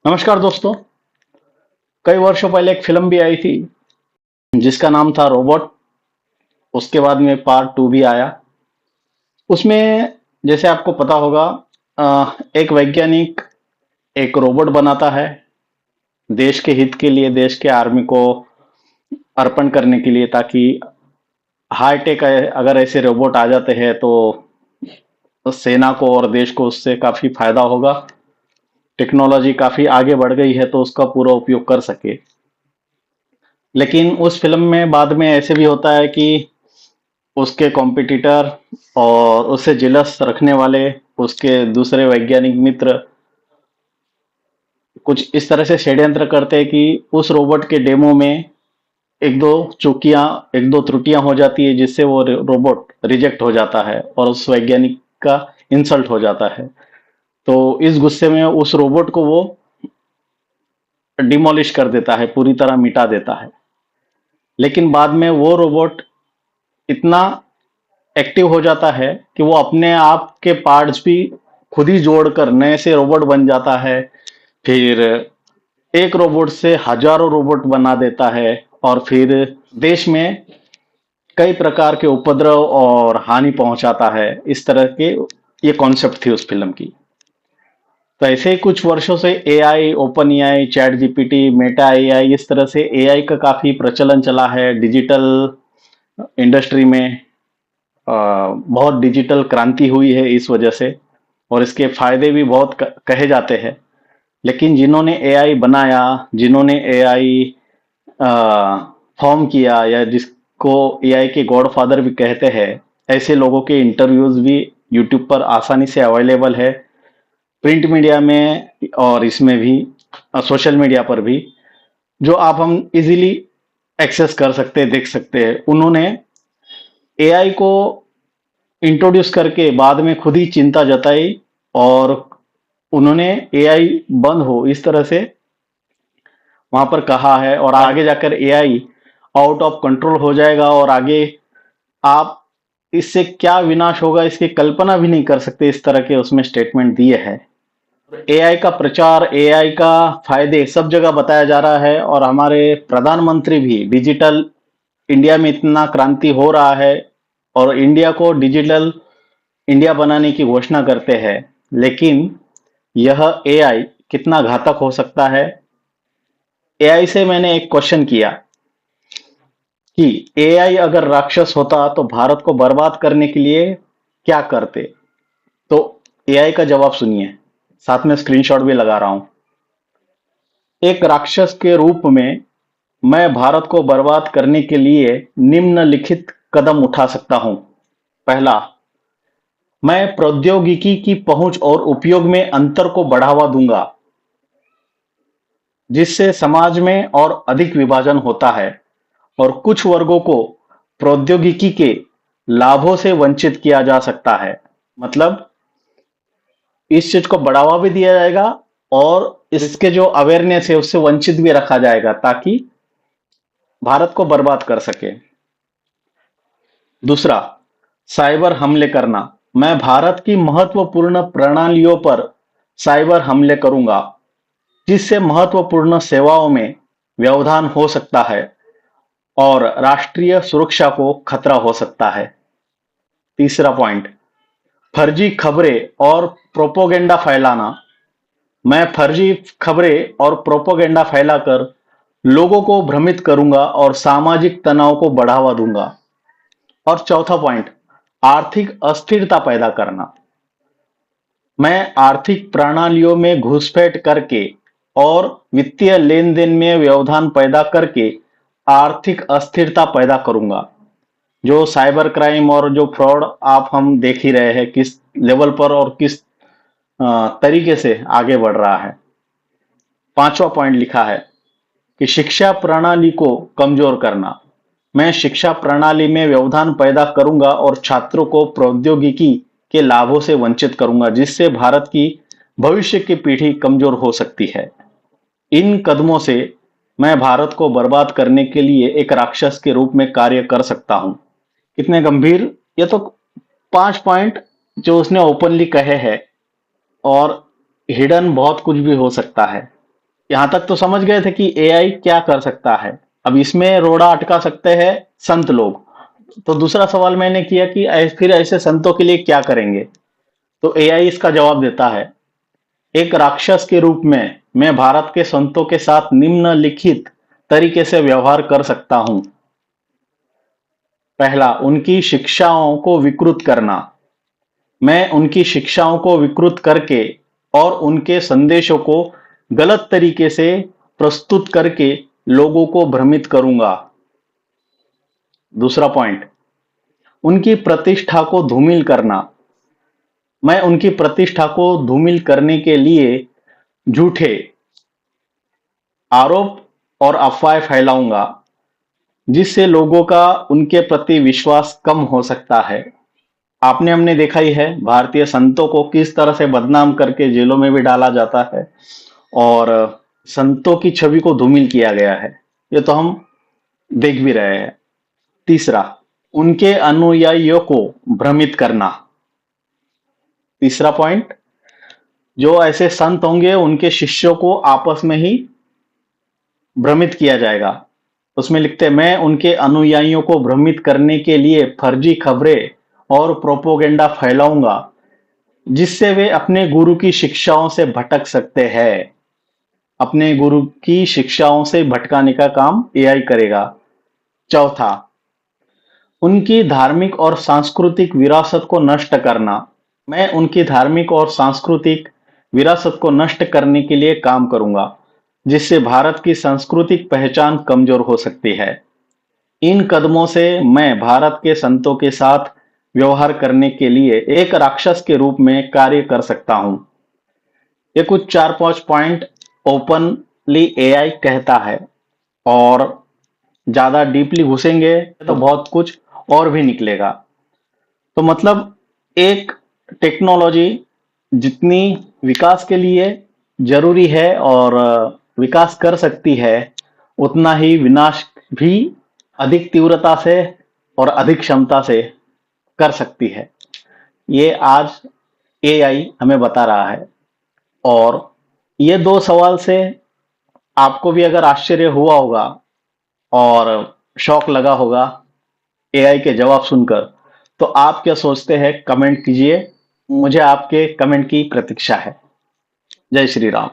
नमस्कार दोस्तों। कई वर्षों पहले एक फिल्म भी आई थी जिसका नाम था रोबोट। उसके बाद में पार्ट टू भी आया। उसमें जैसे आपको पता होगा, एक वैज्ञानिक एक रोबोट बनाता है देश के हित के लिए, देश के आर्मी को अर्पण करने के लिए, ताकि हाईटेक अगर ऐसे रोबोट आ जाते हैं तो सेना को और देश को उससे काफी फायदा होगा। टेक्नोलॉजी काफी आगे बढ़ गई है तो उसका पूरा उपयोग कर सके। लेकिन उस फिल्म में बाद में ऐसे भी होता है कि उसके कॉम्पिटिटर और उससे जेलस रखने वाले उसके दूसरे वैज्ञानिक मित्र कुछ इस तरह से षड्यंत्र करते हैं कि उस रोबोट के डेमो में एक दो चूकियां, एक दो त्रुटियां हो जाती है, जिससे वो रोबोट रिजेक्ट हो जाता है और उस वैज्ञानिक का इंसल्ट हो जाता है। तो इस गुस्से में उस रोबोट को वो डिमोलिश कर देता है, पूरी तरह मिटा देता है। लेकिन बाद में वो रोबोट इतना एक्टिव हो जाता है कि वो अपने आप के पार्ट्स भी खुद ही जोड़कर नए से रोबोट बन जाता है। फिर एक रोबोट से हजारों रोबोट बना देता है और फिर देश में कई प्रकार के उपद्रव और हानि पहुंचाता है। इस तरह के ये कॉन्सेप्ट थी उस फिल्म की। तो ऐसे ही कुछ वर्षों से AI, open AI, chat GPT, Meta AI, इस तरह से एआई का काफी प्रचलन चला है डिजिटल इंडस्ट्री में। बहुत डिजिटल क्रांति हुई है इस वजह से, और इसके फायदे भी बहुत कहे जाते हैं। लेकिन जिन्होंने एआई बनाया, जिन्होंने एआई फॉर्म किया, या जिसको एआई के गॉडफादर भी कहते हैं, ऐसे लोगों के इंटरव्यूज भी यूट्यूब पर आसानी से अवेलेबल है, प्रिंट मीडिया में और इसमें भी सोशल मीडिया पर भी, जो आप हम इजीली एक्सेस कर सकते हैं, देख सकते हैं। उन्होंने एआई को इंट्रोड्यूस करके बाद में खुद ही चिंता जताई, और उन्होंने एआई बंद हो इस तरह से वहां पर कहा है। और आगे जाकर एआई आउट ऑफ कंट्रोल हो जाएगा, और आगे आप इससे क्या विनाश होगा इसकी कल्पना भी नहीं कर सकते, इस तरह के उसमें स्टेटमेंट दिए हैं। एआई का प्रचार, एआई का फायदे सब जगह बताया जा रहा है, और हमारे प्रधानमंत्री भी डिजिटल इंडिया में इतना क्रांति हो रहा है और इंडिया को डिजिटल इंडिया बनाने की घोषणा करते हैं। लेकिन यह एआई कितना घातक हो सकता है? एआई से मैंने एक क्वेश्चन किया कि एआई अगर राक्षस होता तो भारत को बर्बाद करने के लिए क्या करते? तो एआई का जवाब सुनिए, साथ में स्क्रीनशॉट भी लगा रहा हूं। एक राक्षस के रूप में मैं भारत को बर्बाद करने के लिए निम्नलिखित कदम उठा सकता हूं। पहला, मैं प्रौद्योगिकी की पहुंच और उपयोग में अंतर को बढ़ावा दूंगा, जिससे समाज में और अधिक विभाजन होता है और कुछ वर्गों को प्रौद्योगिकी के लाभों से वंचित किया जा सकता है। मतलब इस चीज को बढ़ावा भी दिया जाएगा और इसके जो अवेयरनेस है उससे वंचित भी रखा जाएगा, ताकि भारत को बर्बाद कर सके। दूसरा, साइबर हमले करना। मैं भारत की महत्वपूर्ण प्रणालियों पर साइबर हमले करूंगा, जिससे महत्वपूर्ण सेवाओं में व्यवधान हो सकता है और राष्ट्रीय सुरक्षा को खतरा हो सकता है। तीसरा पॉइंट, फर्जी खबरें और प्रोपोगेंडा फैलाना। मैं फर्जी खबरें और प्रोपोगेंडा फैलाकर लोगों को भ्रमित करूंगा और सामाजिक तनाव को बढ़ावा दूंगा। और चौथा पॉइंट, आर्थिक अस्थिरता पैदा करना। मैं आर्थिक प्रणालियों में घुसपैठ करके और वित्तीय लेन देन में व्यवधान पैदा करके आर्थिक अस्थिरता पैदा करूंगा। जो साइबर क्राइम और जो फ्रॉड आप हम देख ही रहे हैं किस लेवल पर और किस तरीके से आगे बढ़ रहा है। पांचवा पॉइंट लिखा है कि शिक्षा प्रणाली को कमजोर करना। मैं शिक्षा प्रणाली में व्यवधान पैदा करूंगा और छात्रों को प्रौद्योगिकी के लाभों से वंचित करूंगा, जिससे भारत की भविष्य की पीढ़ी कमजोर हो सकती है। इन कदमों से मैं भारत को बर्बाद करने के लिए एक राक्षस के रूप में कार्य कर सकता हूं। कितने गंभीर! ये तो 5 पॉइंट जो उसने ओपनली कहे हैं, और हिडन बहुत कुछ भी हो सकता है। यहां तक तो समझ गए थे कि एआई क्या कर सकता है। अब इसमें रोड़ा अटका सकते हैं संत लोग। तो दूसरा सवाल मैंने किया कि फिर ऐसे संतों के लिए क्या करेंगे। तो एआई इसका जवाब देता है, एक राक्षस के रूप में मैं भारत के संतों के साथ निम्नलिखित तरीके से व्यवहार कर सकता हूं। पहला, उनकी शिक्षाओं को विकृत करना। मैं उनकी शिक्षाओं को विकृत करके और उनके संदेशों को गलत तरीके से प्रस्तुत करके लोगों को भ्रमित करूंगा। दूसरा पॉइंट, उनकी प्रतिष्ठा को धूमिल करना। मैं उनकी प्रतिष्ठा को धूमिल करने के लिए झूठे आरोप और अफवाहें फैलाऊंगा, जिससे लोगों का उनके प्रति विश्वास कम हो सकता है। आपने हमने देखा ही है भारतीय संतों को किस तरह से बदनाम करके जेलों में भी डाला जाता है और संतों की छवि को धूमिल किया गया है। ये तो हम देख भी रहे हैं। तीसरा, उनके अनुयायियों को भ्रमित करना। तीसरा पॉइंट, जो ऐसे संत होंगे उनके शिष्यों को आपस में ही भ्रमित किया जाएगा। उसमें लिखते हैं, मैं उनके अनुयायियों को भ्रमित करने के लिए फर्जी खबरें और प्रोपोगेंडा फैलाऊंगा, जिससे वे अपने गुरु की शिक्षाओं से भटक सकते हैं। अपने गुरु की शिक्षाओं से भटकाने का काम एआई करेगा। चौथा, उनकी धार्मिक और सांस्कृतिक विरासत को नष्ट करना। मैं उनकी धार्मिक और सांस्कृतिक विरासत को नष्ट करने के लिए काम करूंगा, जिससे भारत की सांस्कृतिक पहचान कमजोर हो सकती है। इन कदमों से मैं भारत के संतों के साथ व्यवहार करने के लिए एक राक्षस के रूप में कार्य कर सकता हूं। ये कुछ 4-5 पॉइंट ओपनली एआई कहता है, और ज्यादा डीपली घुसेंगे तो बहुत कुछ और भी निकलेगा। तो मतलब एक टेक्नोलॉजी जितनी विकास के लिए जरूरी है और विकास कर सकती है, उतना ही विनाश भी अधिक तीव्रता से और अधिक क्षमता से कर सकती है। ये आज एआई हमें बता रहा है। और ये दो सवाल से आपको भी अगर आश्चर्य हुआ होगा और शौक लगा होगा एआई के जवाब सुनकर, तो आप क्या सोचते हैं कमेंट कीजिए। मुझे आपके कमेंट की प्रतीक्षा है। जय श्री राम।